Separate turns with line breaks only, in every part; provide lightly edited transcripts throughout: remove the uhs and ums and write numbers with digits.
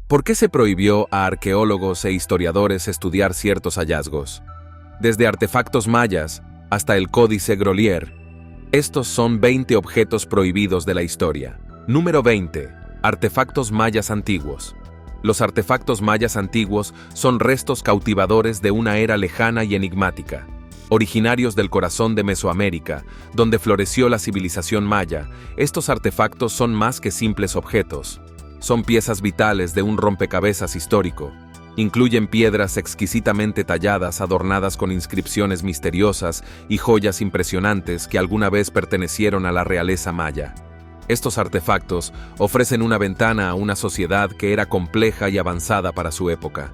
¿Por qué se prohibió a arqueólogos e historiadores estudiar ciertos hallazgos? Desde artefactos mayas hasta el Códice Grolier, estos son 20 objetos prohibidos de la historia. Número 20. Artefactos mayas antiguos. Los artefactos mayas antiguos son restos cautivadores de una era lejana y enigmática. Originarios del corazón de Mesoamérica, donde floreció la civilización maya, estos artefactos son más que simples objetos. Son piezas vitales de un rompecabezas histórico. Incluyen piedras exquisitamente talladas adornadas con inscripciones misteriosas y joyas impresionantes que alguna vez pertenecieron a la realeza maya. Estos artefactos ofrecen una ventana a una sociedad que era compleja y avanzada para su época.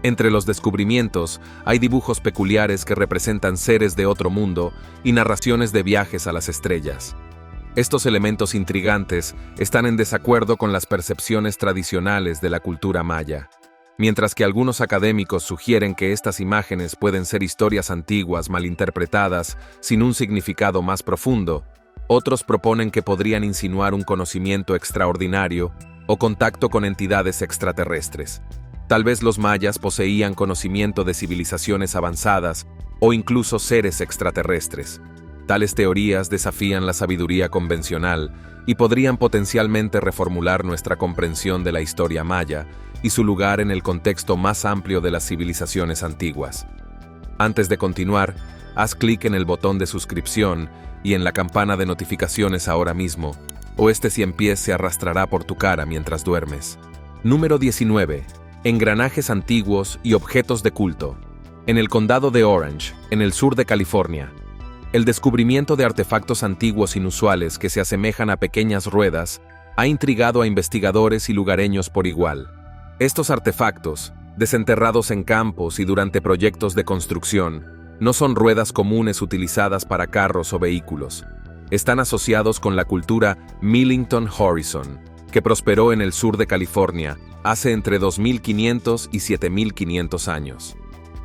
Entre los descubrimientos hay dibujos peculiares que representan seres de otro mundo y narraciones de viajes a las estrellas. Estos elementos intrigantes están en desacuerdo con las percepciones tradicionales de la cultura maya. Mientras que algunos académicos sugieren que estas imágenes pueden ser historias antiguas malinterpretadas sin un significado más profundo, otros proponen que podrían insinuar un conocimiento extraordinario o contacto con entidades extraterrestres. Tal vez los mayas poseían conocimiento de civilizaciones avanzadas o incluso seres extraterrestres. Tales teorías desafían la sabiduría convencional y podrían potencialmente reformular nuestra comprensión de la historia maya y su lugar en el contexto más amplio de las civilizaciones antiguas. Antes de continuar, haz clic en el botón de suscripción y en la campana de notificaciones ahora mismo, o este cien pies se arrastrará por tu cara mientras duermes. Número 19. Engranajes antiguos y objetos de culto. En el condado de Orange, en el sur de California, el descubrimiento de artefactos antiguos inusuales que se asemejan a pequeñas ruedas ha intrigado a investigadores y lugareños por igual. Estos artefactos, desenterrados en campos y durante proyectos de construcción, no son ruedas comunes utilizadas para carros o vehículos. Están asociados con la cultura Millington Horizon, que prosperó en el sur de California hace entre 2500 y 7500 años.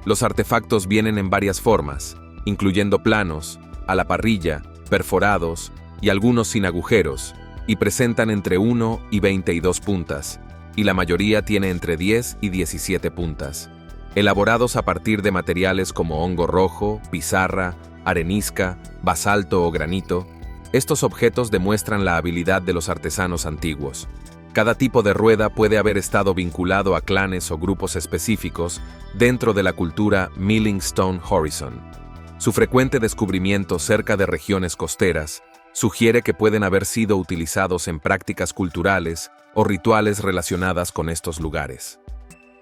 Los artefactos vienen en varias formas, incluyendo planos, a la parrilla, perforados y algunos sin agujeros, y presentan entre 1 y 22 puntas, y la mayoría tiene entre 10 y 17 puntas. Elaborados a partir de materiales como hongo rojo, pizarra, arenisca, basalto o granito, estos objetos demuestran la habilidad de los artesanos antiguos. Cada tipo de rueda puede haber estado vinculado a clanes o grupos específicos dentro de la cultura Millington Horizon. Su frecuente descubrimiento cerca de regiones costeras sugiere que pueden haber sido utilizados en prácticas culturales o rituales relacionadas con estos lugares.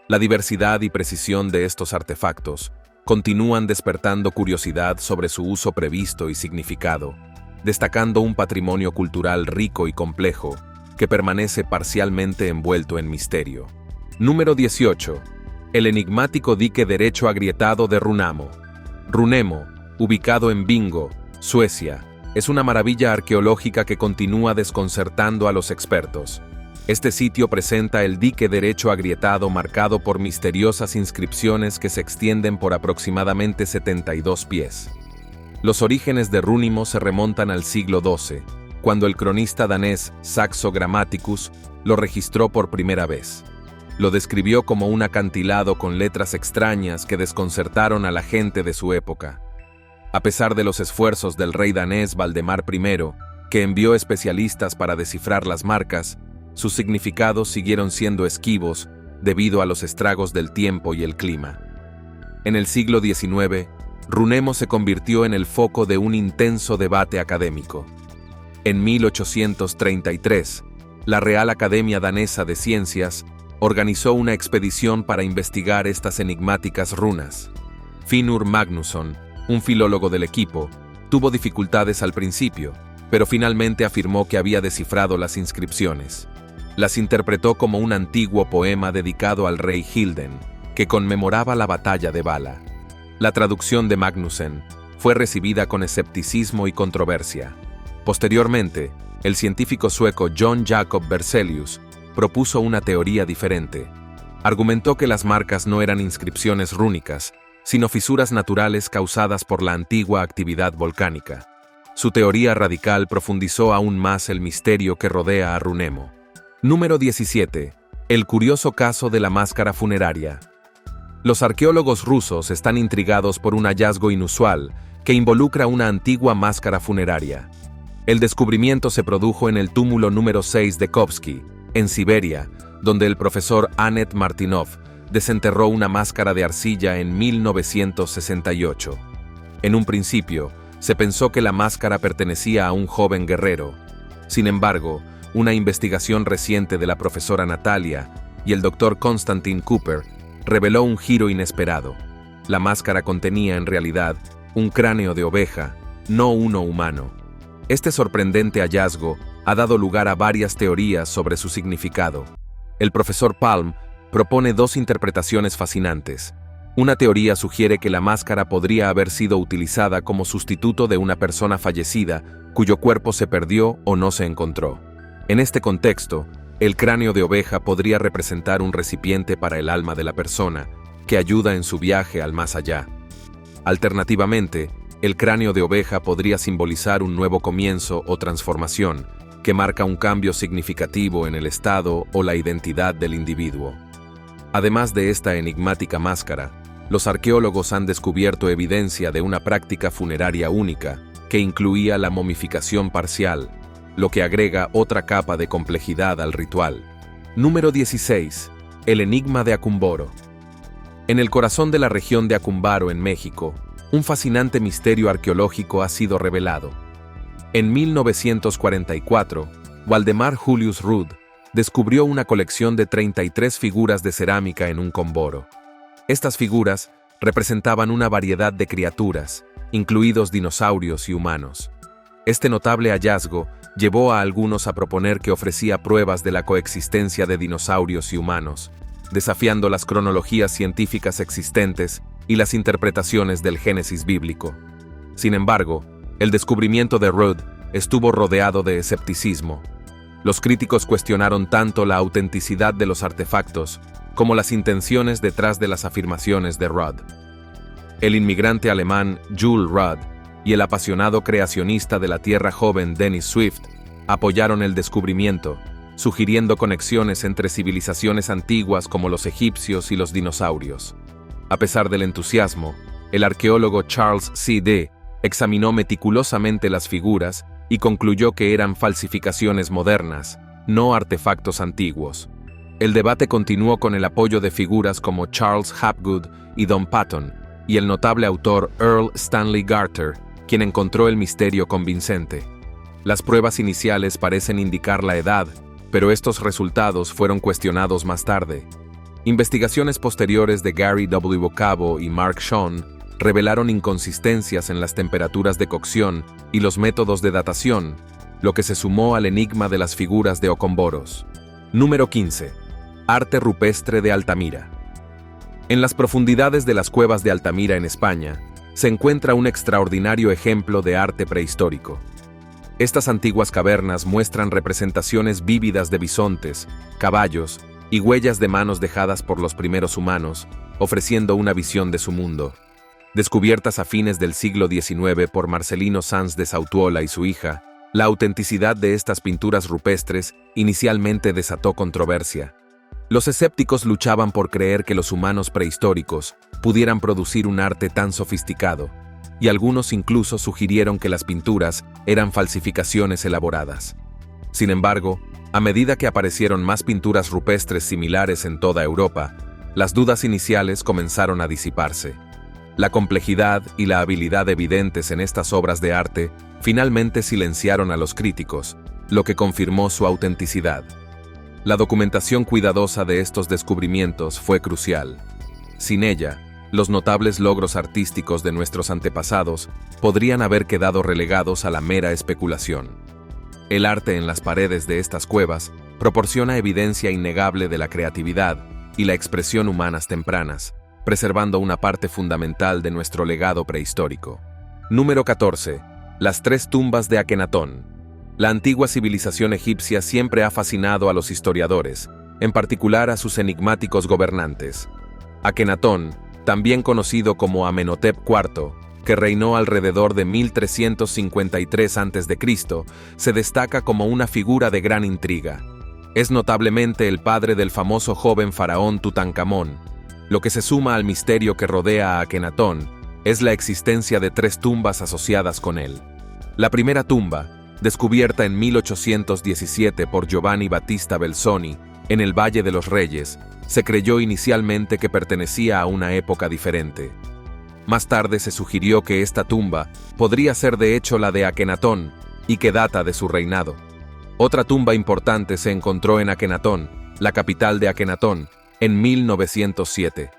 La diversidad y precisión de estos artefactos continúan despertando curiosidad sobre su uso previsto y significado, destacando un patrimonio cultural rico y complejo que permanece parcialmente envuelto en misterio. Número 18. El enigmático dique derecho agrietado de Runamo. Runemo, ubicado en Bingo, Suecia, es una maravilla arqueológica que continúa desconcertando a los expertos. Este sitio presenta el dique derecho agrietado marcado por misteriosas inscripciones que se extienden por aproximadamente 72 pies. Los orígenes de Runimo se remontan al siglo XII, cuando el cronista danés Saxo Grammaticus lo registró por primera vez. Lo describió como un acantilado con letras extrañas que desconcertaron a la gente de su época. A pesar de los esfuerzos del rey danés Valdemar I, que envió especialistas para descifrar las marcas, sus significados siguieron siendo esquivos debido a los estragos del tiempo y el clima. En el siglo XIX, Runemo se convirtió en el foco de un intenso debate académico. En 1833, la Real Academia Danesa de Ciencias organizó una expedición para investigar estas enigmáticas runas. Finnur Magnusson, un filólogo del equipo, tuvo dificultades al principio, pero finalmente afirmó que había descifrado las inscripciones. Las interpretó como un antiguo poema dedicado al rey Hilden, que conmemoraba la batalla de Vala. La traducción de Magnussen fue recibida con escepticismo y controversia. Posteriormente, el científico sueco John Jacob Berzelius propuso una teoría diferente. Argumentó que las marcas no eran inscripciones rúnicas, sino fisuras naturales causadas por la antigua actividad volcánica. Su teoría radical profundizó aún más el misterio que rodea a Runemo. Número 17. El curioso caso de la máscara funeraria. Los arqueólogos rusos están intrigados por un hallazgo inusual que involucra una antigua máscara funeraria. El descubrimiento se produjo en el túmulo número 6 de Kovsky, en Siberia, donde el profesor Anet Martinov desenterró una máscara de arcilla en 1968. En un principio, se pensó que la máscara pertenecía a un joven guerrero. Sin embargo, una investigación reciente de la profesora Natalia y el doctor Konstantin Cooper reveló un giro inesperado. La máscara contenía, en realidad, un cráneo de oveja, no uno humano. Este sorprendente hallazgo ha dado lugar a varias teorías sobre su significado. El profesor Palm propone dos interpretaciones fascinantes. Una teoría sugiere que la máscara podría haber sido utilizada como sustituto de una persona fallecida cuyo cuerpo se perdió o no se encontró. En este contexto, el cráneo de oveja podría representar un recipiente para el alma de la persona, que ayuda en su viaje al más allá. Alternativamente, el cráneo de oveja podría simbolizar un nuevo comienzo o transformación, que marca un cambio significativo en el estado o la identidad del individuo. Además de esta enigmática máscara, los arqueólogos han descubierto evidencia de una práctica funeraria única, que incluía la momificación parcial, lo que agrega otra capa de complejidad al ritual. Número 16. El enigma de Acumboro. En el corazón de la región de Acumbaro, en México, un fascinante misterio arqueológico ha sido revelado. En 1944, Waldemar Julius Rudd descubrió una colección de 33 figuras de cerámica en un comboro. Estas figuras representaban una variedad de criaturas, incluidos dinosaurios y humanos. Este notable hallazgo llevó a algunos a proponer que ofrecía pruebas de la coexistencia de dinosaurios y humanos, desafiando las cronologías científicas existentes y las interpretaciones del Génesis bíblico. Sin embargo, el descubrimiento de Rudd estuvo rodeado de escepticismo. Los críticos cuestionaron tanto la autenticidad de los artefactos como las intenciones detrás de las afirmaciones de Rudd. El inmigrante alemán Jules Rudd y el apasionado creacionista de la Tierra joven Dennis Swift apoyaron el descubrimiento, sugiriendo conexiones entre civilizaciones antiguas como los egipcios y los dinosaurios. A pesar del entusiasmo, el arqueólogo Charles C. D. examinó meticulosamente las figuras y concluyó que eran falsificaciones modernas, no artefactos antiguos. El debate continuó con el apoyo de figuras como Charles Hapgood y Don Patton, y el notable autor Earl Stanley Garter, quien encontró el misterio convincente. Las pruebas iniciales parecen indicar la edad, pero estos resultados fueron cuestionados más tarde. Investigaciones posteriores de Gary W. Bocabo y Mark Shawn revelaron inconsistencias en las temperaturas de cocción y los métodos de datación, lo que se sumó al enigma de las figuras de Ocomboros. Número 15. Arte rupestre de Altamira. En las profundidades de las cuevas de Altamira, en España, se encuentra un extraordinario ejemplo de arte prehistórico. Estas antiguas cavernas muestran representaciones vívidas de bisontes, caballos y huellas de manos dejadas por los primeros humanos, ofreciendo una visión de su mundo. Descubiertas a fines del siglo XIX por Marcelino Sanz de Sautuola y su hija, la autenticidad de estas pinturas rupestres inicialmente desató controversia. Los escépticos luchaban por creer que los humanos prehistóricos pudieran producir un arte tan sofisticado, y algunos incluso sugirieron que las pinturas eran falsificaciones elaboradas. Sin embargo, a medida que aparecieron más pinturas rupestres similares en toda Europa, las dudas iniciales comenzaron a disiparse. La complejidad y la habilidad evidentes en estas obras de arte finalmente silenciaron a los críticos, lo que confirmó su autenticidad. La documentación cuidadosa de estos descubrimientos fue crucial. Sin ella, los notables logros artísticos de nuestros antepasados podrían haber quedado relegados a la mera especulación. El arte en las paredes de estas cuevas proporciona evidencia innegable de la creatividad y la expresión humanas tempranas, preservando una parte fundamental de nuestro legado prehistórico. Número 14. Las tres tumbas de Akenatón. La antigua civilización egipcia siempre ha fascinado a los historiadores, en particular a sus enigmáticos gobernantes. Akenatón, también conocido como Amenhotep IV, que reinó alrededor de 1353 a.C., se destaca como una figura de gran intriga. Es notablemente el padre del famoso joven faraón Tutankamón. Lo que se suma al misterio que rodea a Akenatón es la existencia de 3 tumbas asociadas con él. La primera tumba, descubierta en 1817 por Giovanni Battista Belzoni, en el Valle de los Reyes, se creyó inicialmente que pertenecía a una época diferente. Más tarde se sugirió que esta tumba podría ser de hecho la de Akenatón y que data de su reinado. Otra tumba importante se encontró en Akenatón, la capital de Akenatón, en 1907.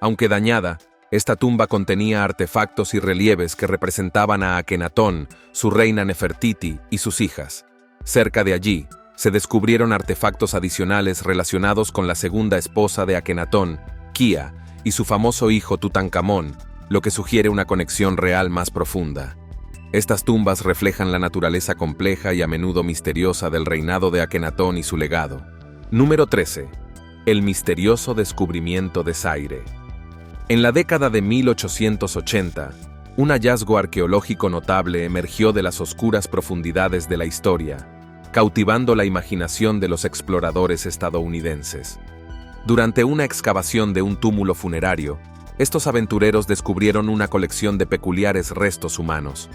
Aunque dañada, esta tumba contenía artefactos y relieves que representaban a Akenatón, su reina Nefertiti y sus hijas. Cerca de allí, se descubrieron artefactos adicionales relacionados con la segunda esposa de Akenatón, Kia, y su famoso hijo Tutankamón, lo que sugiere una conexión real más profunda. Estas tumbas reflejan la naturaleza compleja y a menudo misteriosa del reinado de Akenatón y su legado. Número 13. El misterioso descubrimiento de Zaire. En la década de 1880, un hallazgo arqueológico notable emergió de las oscuras profundidades de la historia, cautivando la imaginación de los exploradores estadounidenses. Durante una excavación de un túmulo funerario, estos aventureros descubrieron una colección de peculiares restos humanos.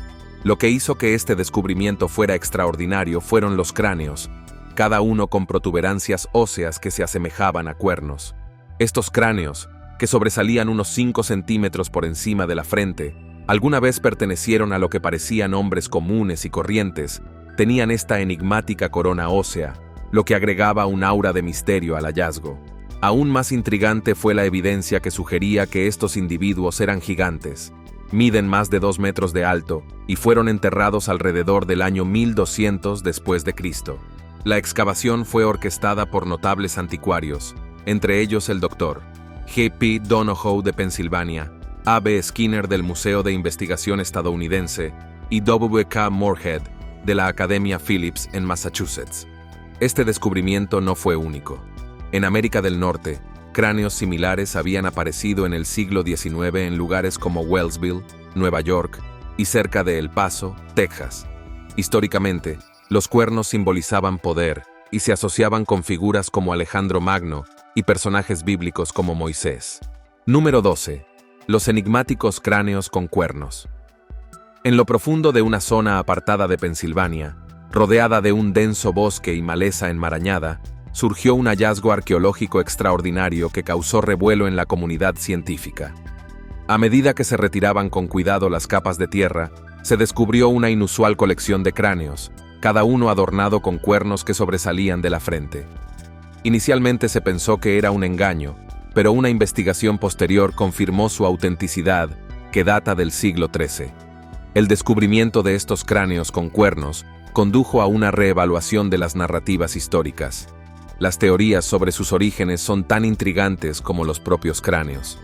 Lo que hizo que este descubrimiento fuera extraordinario fueron los cráneos, cada uno con protuberancias óseas que se asemejaban a cuernos. Estos cráneos, que sobresalían unos 5 centímetros por encima de la frente, alguna vez pertenecieron a lo que parecían hombres comunes y corrientes, tenían esta enigmática corona ósea, lo que agregaba un aura de misterio al hallazgo. Aún más intrigante fue la evidencia que sugería que estos individuos eran gigantes. Miden más de 2 metros de alto y fueron enterrados alrededor del año 1200 después de Cristo. La excavación fue orquestada por notables anticuarios, entre ellos el Dr. G.P. Donohoe de Pensilvania, A.B. Skinner del Museo de Investigación Estadounidense y W.K. Moorhead de la Academia Phillips en Massachusetts. Este descubrimiento no fue único. En América del Norte, cráneos similares habían aparecido en el siglo XIX en lugares como Wellsville, Nueva York, y cerca de El Paso, Texas. Históricamente, los cuernos simbolizaban poder y se asociaban con figuras como Alejandro Magno y personajes bíblicos como Moisés. Número 12. Los enigmáticos cráneos con cuernos. En lo profundo de una zona apartada de Pensilvania, rodeada de un denso bosque y maleza enmarañada, surgió un hallazgo arqueológico extraordinario que causó revuelo en la comunidad científica. A medida que se retiraban con cuidado las capas de tierra, se descubrió una inusual colección de cráneos, cada uno adornado con cuernos que sobresalían de la frente. Inicialmente se pensó que era un engaño, pero una investigación posterior confirmó su autenticidad, que data del siglo XIII. El descubrimiento de estos cráneos con cuernos condujo a una reevaluación de las narrativas históricas. Las teorías sobre sus orígenes son tan intrigantes como los propios cráneos.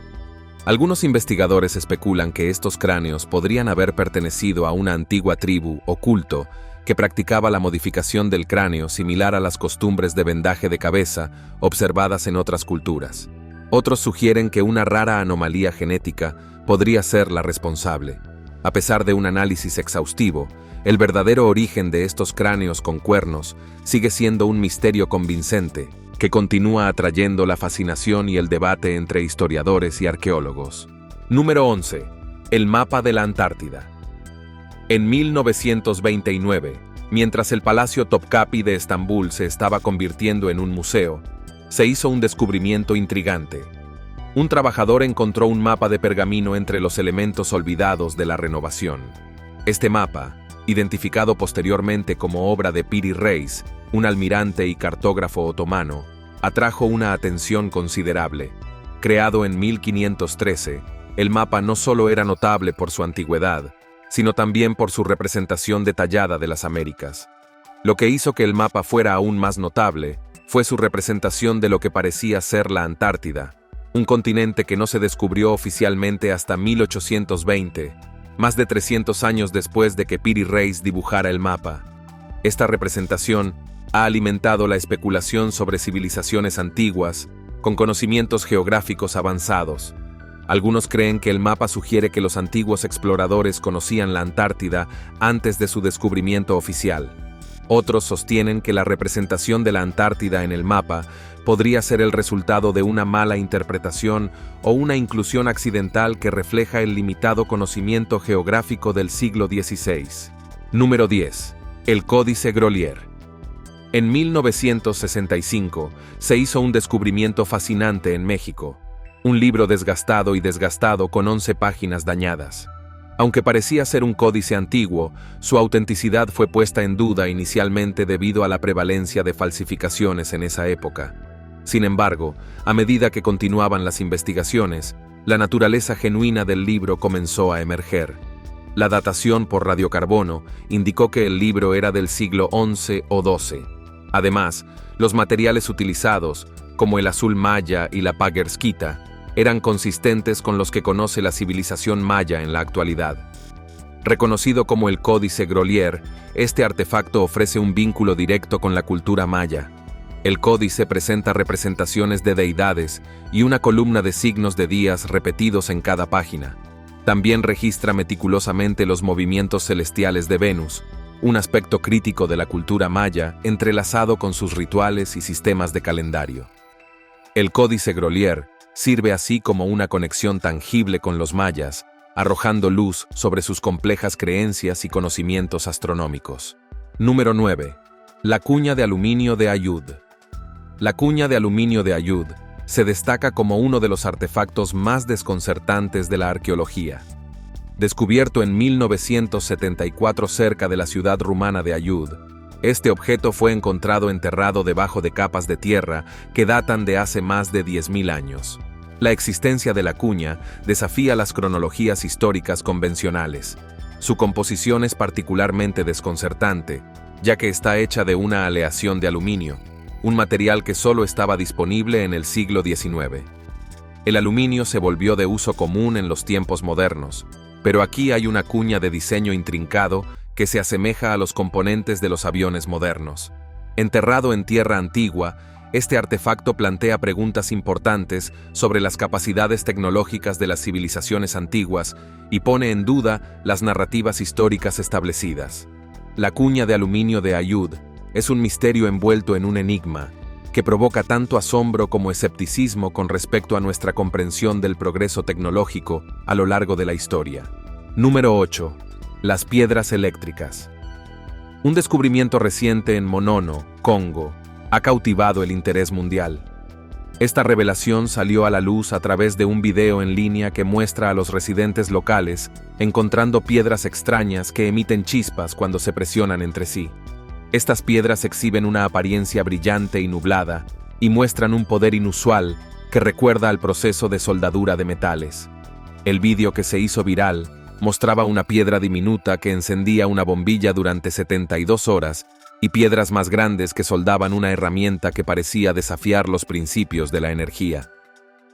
Algunos investigadores especulan que estos cráneos podrían haber pertenecido a una antigua tribu o culto que practicaba la modificación del cráneo similar a las costumbres de vendaje de cabeza observadas en otras culturas. Otros sugieren que una rara anomalía genética podría ser la responsable. A pesar de un análisis exhaustivo, el verdadero origen de estos cráneos con cuernos sigue siendo un misterio convincente que continúa atrayendo la fascinación y el debate entre historiadores y arqueólogos. Número 11. El mapa de la Antártida. En 1929, mientras el Palacio Topkapi de Estambul se estaba convirtiendo en un museo, se hizo un descubrimiento intrigante. Un trabajador encontró un mapa de pergamino entre los elementos olvidados de la renovación. Este mapa, identificado posteriormente como obra de Piri Reis, un almirante y cartógrafo otomano, atrajo una atención considerable. Creado en 1513, el mapa no solo era notable por su antigüedad, sino también por su representación detallada de las Américas. Lo que hizo que el mapa fuera aún más notable fue su representación de lo que parecía ser la Antártida, un continente que no se descubrió oficialmente hasta 1820, más de 300 años después de que Piri Reis dibujara el mapa. Esta representación ha alimentado la especulación sobre civilizaciones antiguas, con conocimientos geográficos avanzados. Algunos creen que el mapa sugiere que los antiguos exploradores conocían la Antártida antes de su descubrimiento oficial. Otros sostienen que la representación de la Antártida en el mapa podría ser el resultado de una mala interpretación o una inclusión accidental que refleja el limitado conocimiento geográfico del siglo XVI. Número 10. El Códice Grolier. En 1965 se hizo un descubrimiento fascinante en México, un libro desgastado con 11 páginas dañadas. Aunque parecía ser un códice antiguo, su autenticidad fue puesta en duda inicialmente debido a la prevalencia de falsificaciones en esa época. Sin embargo, a medida que continuaban las investigaciones, la naturaleza genuina del libro comenzó a emerger. La datación por radiocarbono indicó que el libro era del siglo XI o XII. Además, los materiales utilizados, como el azul maya y la paguerskita, eran consistentes con los que conoce la civilización maya en la actualidad. Reconocido como el Códice Grolier, este artefacto ofrece un vínculo directo con la cultura maya. El códice presenta representaciones de deidades y una columna de signos de días repetidos en cada página. También registra meticulosamente los movimientos celestiales de Venus, un aspecto crítico de la cultura maya entrelazado con sus rituales y sistemas de calendario. El Códice Grolier sirve así como una conexión tangible con los mayas, arrojando luz sobre sus complejas creencias y conocimientos astronómicos. Número 9. La cuña de aluminio de Ayud. La cuña de aluminio de Ayud se destaca como uno de los artefactos más desconcertantes de la arqueología. Descubierto en 1974 cerca de la ciudad rumana de Ayud, este objeto fue encontrado enterrado debajo de capas de tierra que datan de hace más de 10.000 años. La existencia de la cuña desafía las cronologías históricas convencionales. Su composición es particularmente desconcertante, ya que está hecha de una aleación de aluminio, un material que solo estaba disponible en el siglo XIX. El aluminio se volvió de uso común en los tiempos modernos, pero aquí hay una cuña de diseño intrincado que se asemeja a los componentes de los aviones modernos. Enterrado en tierra antigua, este artefacto plantea preguntas importantes sobre las capacidades tecnológicas de las civilizaciones antiguas y pone en duda las narrativas históricas establecidas. La cuña de aluminio de Ayud es un misterio envuelto en un enigma que provoca tanto asombro como escepticismo con respecto a nuestra comprensión del progreso tecnológico a lo largo de la historia. Número 8. Las piedras eléctricas. Un descubrimiento reciente en Monono, Congo, ha cautivado el interés mundial. Esta revelación salió a la luz a través de un video en línea que muestra a los residentes locales encontrando piedras extrañas que emiten chispas cuando se presionan entre sí. Estas piedras exhiben una apariencia brillante y nublada y muestran un poder inusual que recuerda al proceso de soldadura de metales. El vídeo que se hizo viral mostraba una piedra diminuta que encendía una bombilla durante 72 horas y piedras más grandes que soldaban una herramienta que parecía desafiar los principios de la energía.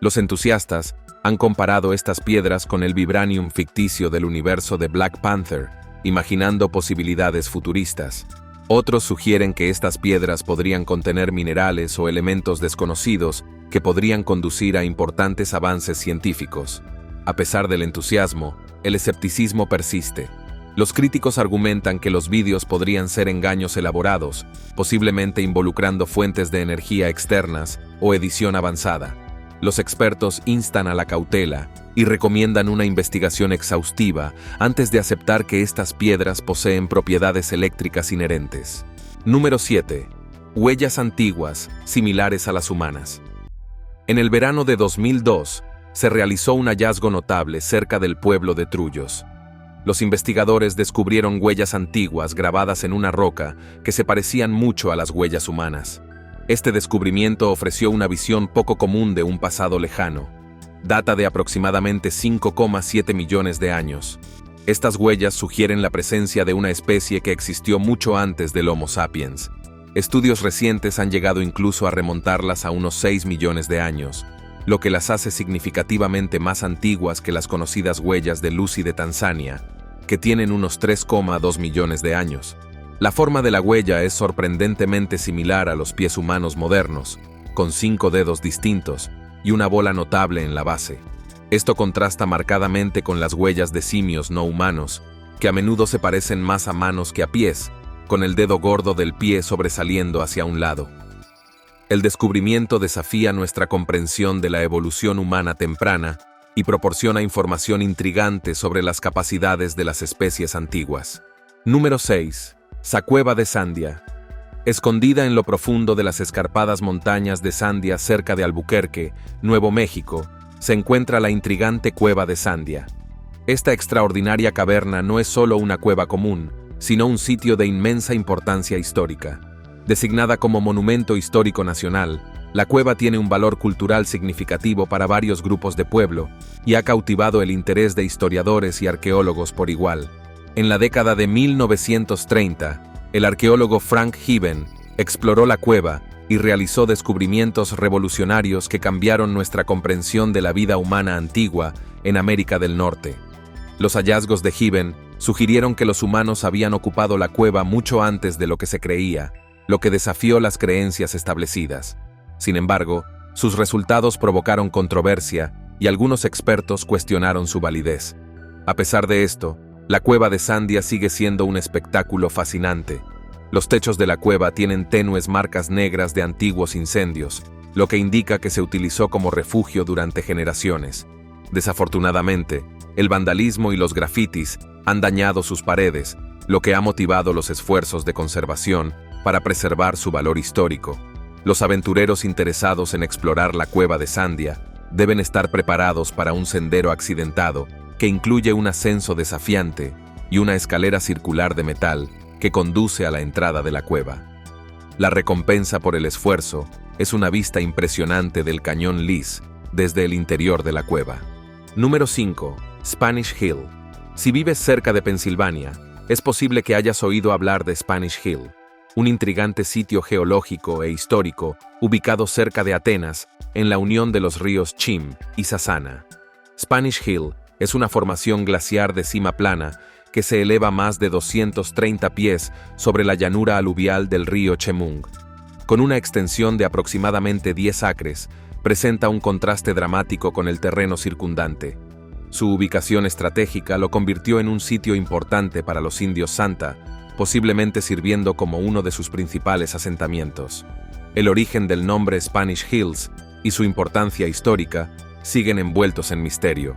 Los entusiastas han comparado estas piedras con el vibranium ficticio del universo de Black Panther, imaginando posibilidades futuristas. Otros sugieren que estas piedras podrían contener minerales o elementos desconocidos que podrían conducir a importantes avances científicos. A pesar del entusiasmo, el escepticismo persiste. Los críticos argumentan que los vídeos podrían ser engaños elaborados, posiblemente involucrando fuentes de energía externas o edición avanzada. Los expertos instan a la cautela y recomiendan una investigación exhaustiva antes de aceptar que estas piedras poseen propiedades eléctricas inherentes. Número 7. Huellas antiguas, similares a las humanas. En el verano de 2002, se realizó un hallazgo notable cerca del pueblo de Trullos. Los investigadores descubrieron huellas antiguas grabadas en una roca que se parecían mucho a las huellas humanas. Este descubrimiento ofreció una visión poco común de un pasado lejano. Data de aproximadamente 5,7 millones de años. Estas huellas sugieren la presencia de una especie que existió mucho antes del Homo sapiens. Estudios recientes han llegado incluso a remontarlas a unos 6 millones de años, lo que las hace significativamente más antiguas que las conocidas huellas de Lucy de Tanzania, que tienen unos 3,2 millones de años. La forma de la huella es sorprendentemente similar a los pies humanos modernos, con 5 dedos distintos y una bola notable en la base. Esto contrasta marcadamente con las huellas de simios no humanos, que a menudo se parecen más a manos que a pies, con el dedo gordo del pie sobresaliendo hacia un lado. El descubrimiento desafía nuestra comprensión de la evolución humana temprana y proporciona información intrigante sobre las capacidades de las especies antiguas. Número 6. Sacueva de Sandia. Escondida en lo profundo de las escarpadas montañas de Sandia cerca de Albuquerque, Nuevo México, se encuentra la intrigante Cueva de Sandia. Esta extraordinaria caverna no es solo una cueva común, sino un sitio de inmensa importancia histórica. Designada como Monumento Histórico Nacional, la cueva tiene un valor cultural significativo para varios grupos de pueblo y ha cautivado el interés de historiadores y arqueólogos por igual. En la década de 1930, el arqueólogo Frank Heben exploró la cueva y realizó descubrimientos revolucionarios que cambiaron nuestra comprensión de la vida humana antigua en América del Norte. Los hallazgos de Heben sugirieron que los humanos habían ocupado la cueva mucho antes de lo que se creía, lo que desafió las creencias establecidas. Sin embargo, sus resultados provocaron controversia y algunos expertos cuestionaron su validez. A pesar de esto, la Cueva de Sandia sigue siendo un espectáculo fascinante. Los techos de la cueva tienen tenues marcas negras de antiguos incendios, lo que indica que se utilizó como refugio durante generaciones. Desafortunadamente, el vandalismo y los grafitis han dañado sus paredes, lo que ha motivado los esfuerzos de conservación para preservar su valor histórico. Los aventureros interesados en explorar la Cueva de Sandia deben estar preparados para un sendero accidentado que incluye un ascenso desafiante y una escalera circular de metal que conduce a la entrada de la cueva. La recompensa por el esfuerzo es una vista impresionante del cañón Lis desde el interior de la cueva. Número 5. Spanish Hill. Si vives cerca de Pensilvania, es posible que hayas oído hablar de Spanish Hill, un intrigante sitio geológico e histórico ubicado cerca de Atenas, en la unión de los ríos Chim y Sassana. Spanish Hill es una formación glaciar de cima plana que se eleva más de 230 pies sobre la llanura aluvial del río Chemung. Con una extensión de aproximadamente 10 acres, presenta un contraste dramático con el terreno circundante. Su ubicación estratégica lo convirtió en un sitio importante para los indios Santa, posiblemente sirviendo como uno de sus principales asentamientos. El origen del nombre Spanish Hills y su importancia histórica siguen envueltos en misterio.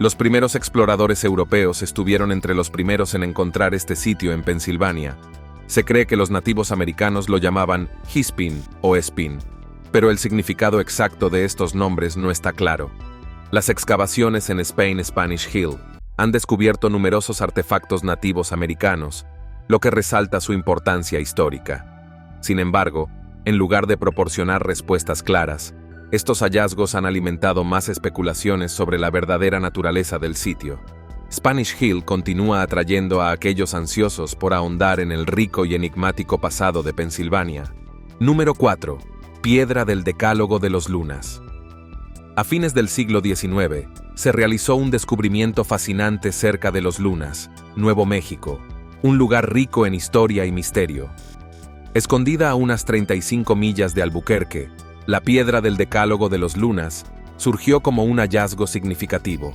Los primeros exploradores europeos estuvieron entre los primeros en encontrar este sitio en Pensilvania. Se cree que los nativos americanos lo llamaban Hispin o Espin, pero el significado exacto de estos nombres no está claro. Las excavaciones en Spanish Hill han descubierto numerosos artefactos nativos americanos, lo que resalta su importancia histórica. Sin embargo, en lugar de proporcionar respuestas claras, estos hallazgos han alimentado más especulaciones sobre la verdadera naturaleza del sitio. Spanish Hill continúa atrayendo a aquellos ansiosos por ahondar en el rico y enigmático pasado de Pensilvania. Número 4. Piedra del Decálogo de los Lunas. A fines del siglo XIX, se realizó un descubrimiento fascinante cerca de Los Lunas, Nuevo México, un lugar rico en historia y misterio. Escondida a unas 35 millas de Albuquerque, la piedra del Decálogo de los Lunas surgió como un hallazgo significativo.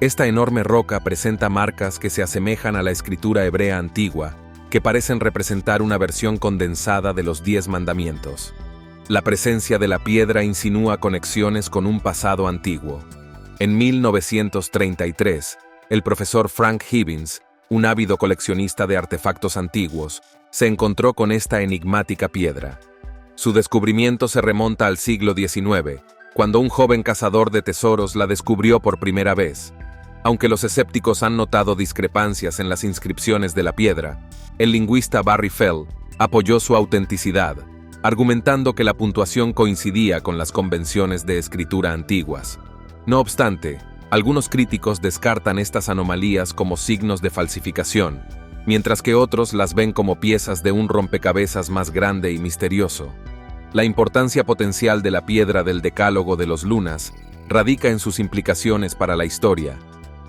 Esta enorme roca presenta marcas que se asemejan a la escritura hebrea antigua, que parecen representar una versión condensada de los 10 mandamientos. La presencia de la piedra insinúa conexiones con un pasado antiguo. En 1933, el profesor Frank Hibbins, un ávido coleccionista de artefactos antiguos, se encontró con esta enigmática piedra. Su descubrimiento se remonta al siglo XIX, cuando un joven cazador de tesoros la descubrió por primera vez. Aunque los escépticos han notado discrepancias en las inscripciones de la piedra, el lingüista Barry Fell apoyó su autenticidad, argumentando que la puntuación coincidía con las convenciones de escritura antiguas. No obstante, algunos críticos descartan estas anomalías como signos de falsificación, mientras que otros las ven como piezas de un rompecabezas más grande y misterioso. La importancia potencial de la piedra del Decálogo de los Lunas radica en sus implicaciones para la historia.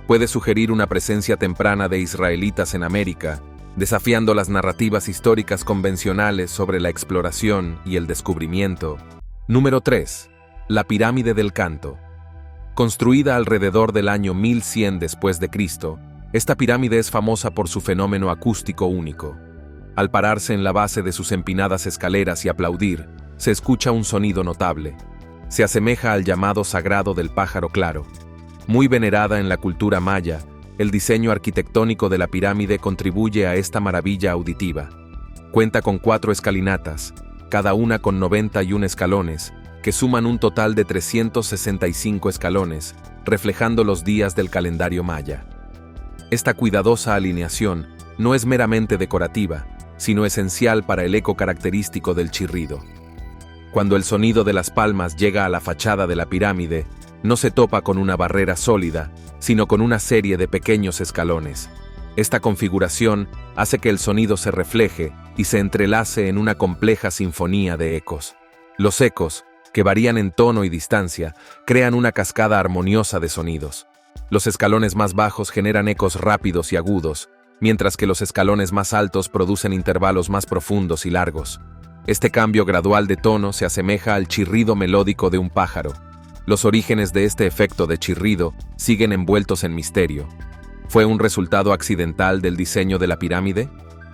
Puede sugerir una presencia temprana de israelitas en América, desafiando las narrativas históricas convencionales sobre la exploración y el descubrimiento. Número 3. La Pirámide del Canto. Construida alrededor del año 1100 después de Cristo, esta pirámide es famosa por su fenómeno acústico único. Al pararse en la base de sus empinadas escaleras y aplaudir, se escucha un sonido notable. Se asemeja al llamado sagrado del pájaro claro. Muy venerada en la cultura maya, el diseño arquitectónico de la pirámide contribuye a esta maravilla auditiva. Cuenta con 4 escalinatas, cada una con 91 escalones, que suman un total de 365 escalones, reflejando los días del calendario maya. Esta cuidadosa alineación no es meramente decorativa, sino esencial para el eco característico del chirrido. Cuando el sonido de las palmas llega a la fachada de la pirámide, no se topa con una barrera sólida, sino con una serie de pequeños escalones. Esta configuración hace que el sonido se refleje y se entrelace en una compleja sinfonía de ecos. Los ecos, que varían en tono y distancia, crean una cascada armoniosa de sonidos. Los escalones más bajos generan ecos rápidos y agudos, mientras que los escalones más altos producen intervalos más profundos y largos. Este cambio gradual de tono se asemeja al chirrido melódico de un pájaro. Los orígenes de este efecto de chirrido siguen envueltos en misterio. ¿Fue un resultado accidental del diseño de la pirámide?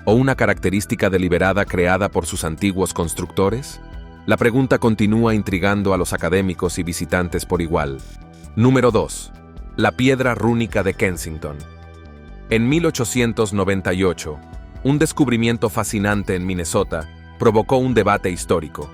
¿O una característica deliberada creada por sus antiguos constructores? La pregunta continúa intrigando a los académicos y visitantes por igual. Número 2. La piedra rúnica de Kensington. En 1898, un descubrimiento fascinante en Minnesota provocó un debate histórico.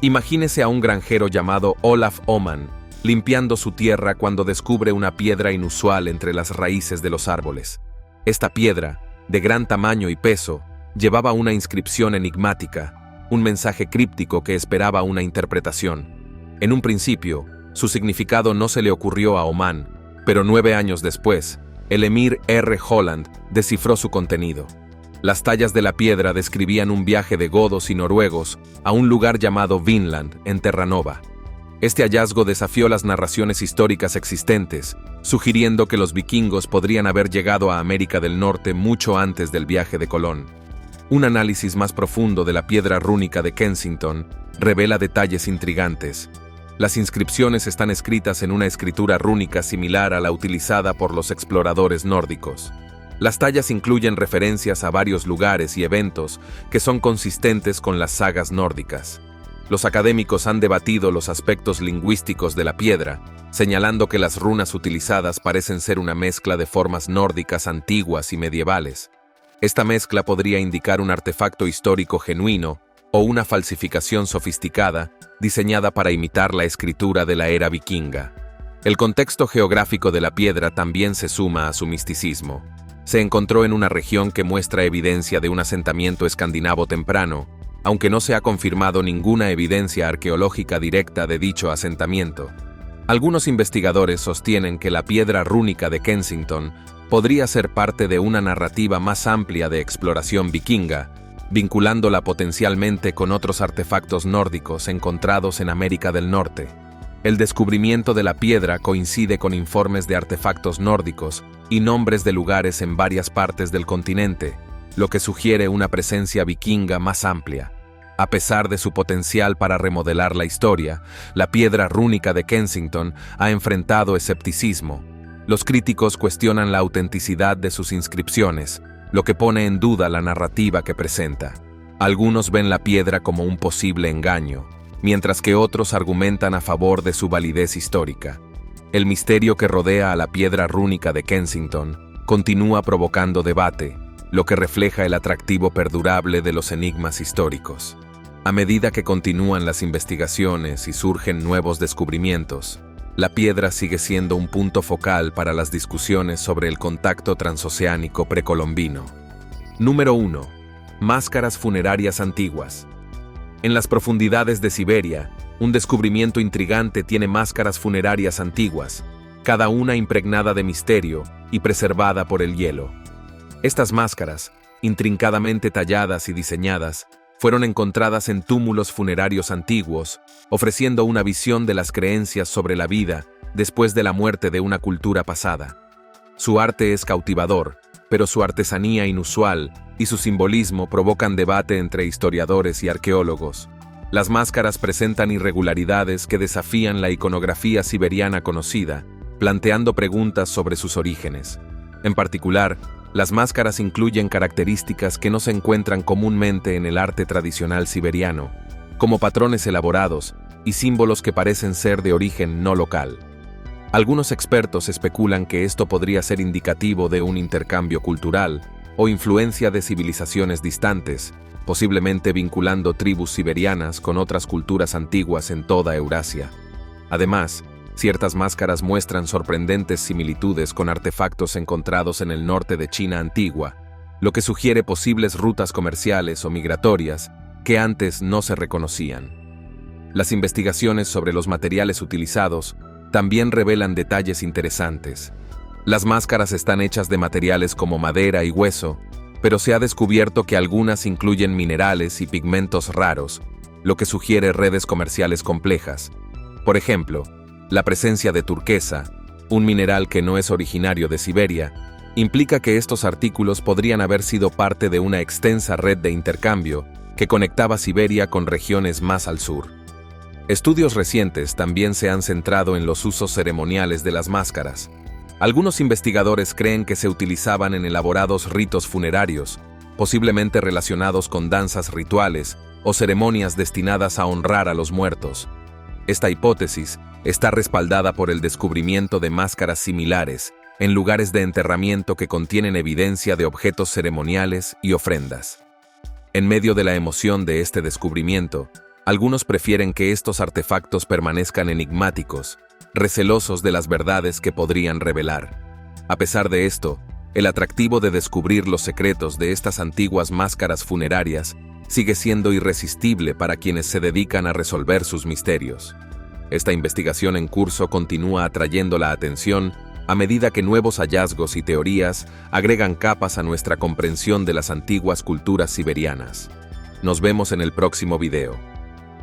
Imagínese a un granjero llamado Olaf Oman limpiando su tierra cuando descubre una piedra inusual entre las raíces de los árboles. Esta piedra, de gran tamaño y peso, llevaba una inscripción enigmática, un mensaje críptico que esperaba una interpretación. En un principio, su significado no se le ocurrió a Oman, pero 9 años después, el emir R. Holland descifró su contenido. Las tallas de la piedra describían un viaje de godos y noruegos a un lugar llamado Vinland, en Terranova. Este hallazgo desafió las narraciones históricas existentes, sugiriendo que los vikingos podrían haber llegado a América del Norte mucho antes del viaje de Colón. Un análisis más profundo de la piedra rúnica de Kensington revela detalles intrigantes. Las inscripciones están escritas en una escritura rúnica similar a la utilizada por los exploradores nórdicos. Las tallas incluyen referencias a varios lugares y eventos que son consistentes con las sagas nórdicas. Los académicos han debatido los aspectos lingüísticos de la piedra, señalando que las runas utilizadas parecen ser una mezcla de formas nórdicas antiguas y medievales. Esta mezcla podría indicar un artefacto histórico genuino o una falsificación sofisticada, diseñada para imitar la escritura de la era vikinga. El contexto geográfico de la piedra también se suma a su misticismo. Se encontró en una región que muestra evidencia de un asentamiento escandinavo temprano, aunque no se ha confirmado ninguna evidencia arqueológica directa de dicho asentamiento. Algunos investigadores sostienen que la piedra rúnica de Kensington podría ser parte de una narrativa más amplia de exploración vikinga, vinculándola potencialmente con otros artefactos nórdicos encontrados en América del Norte. El descubrimiento de la piedra coincide con informes de artefactos nórdicos y nombres de lugares en varias partes del continente, lo que sugiere una presencia vikinga más amplia. A pesar de su potencial para remodelar la historia, la piedra rúnica de Kensington ha enfrentado escepticismo. Los críticos cuestionan la autenticidad de sus inscripciones, lo que pone en duda la narrativa que presenta. Algunos ven la piedra como un posible engaño, mientras que otros argumentan a favor de su validez histórica. El misterio que rodea a la piedra rúnica de Kensington continúa provocando debate, lo que refleja el atractivo perdurable de los enigmas históricos. A medida que continúan las investigaciones y surgen nuevos descubrimientos, la piedra sigue siendo un punto focal para las discusiones sobre el contacto transoceánico precolombino. Número 1. Máscaras funerarias antiguas. En las profundidades de Siberia, un descubrimiento intrigante tiene máscaras funerarias antiguas, cada una impregnada de misterio y preservada por el hielo. Estas máscaras, intrincadamente talladas y diseñadas, fueron encontradas en túmulos funerarios antiguos, ofreciendo una visión de las creencias sobre la vida después de la muerte de una cultura pasada. Su arte es cautivador, pero su artesanía inusual y su simbolismo provocan debate entre historiadores y arqueólogos. Las máscaras presentan irregularidades que desafían la iconografía siberiana conocida, planteando preguntas sobre sus orígenes. En particular, Las máscaras incluyen características que no se encuentran comúnmente en el arte tradicional siberiano, como patrones elaborados y símbolos que parecen ser de origen no local. Algunos expertos especulan que esto podría ser indicativo de un intercambio cultural o influencia de civilizaciones distantes, posiblemente vinculando tribus siberianas con otras culturas antiguas en toda Eurasia. Además, ciertas máscaras muestran sorprendentes similitudes con artefactos encontrados en el norte de China antigua, lo que sugiere posibles rutas comerciales o migratorias que antes no se reconocían. Las investigaciones sobre los materiales utilizados también revelan detalles interesantes. Las máscaras están hechas de materiales como madera y hueso, pero se ha descubierto que algunas incluyen minerales y pigmentos raros, lo que sugiere redes comerciales complejas. Por ejemplo, la presencia de turquesa, un mineral que no es originario de Siberia, implica que estos artículos podrían haber sido parte de una extensa red de intercambio que conectaba Siberia con regiones más al sur. Estudios recientes también se han centrado en los usos ceremoniales de las máscaras. Algunos investigadores creen que se utilizaban en elaborados ritos funerarios, posiblemente relacionados con danzas rituales o ceremonias destinadas a honrar a los muertos. Esta hipótesis está respaldada por el descubrimiento de máscaras similares en lugares de enterramiento que contienen evidencia de objetos ceremoniales y ofrendas. En medio de la emoción de este descubrimiento, algunos prefieren que estos artefactos permanezcan enigmáticos, recelosos de las verdades que podrían revelar. A pesar de esto, el atractivo de descubrir los secretos de estas antiguas máscaras funerarias sigue siendo irresistible para quienes se dedican a resolver sus misterios. Esta investigación en curso continúa atrayendo la atención a medida que nuevos hallazgos y teorías agregan capas a nuestra comprensión de las antiguas culturas siberianas. Nos vemos en el próximo video.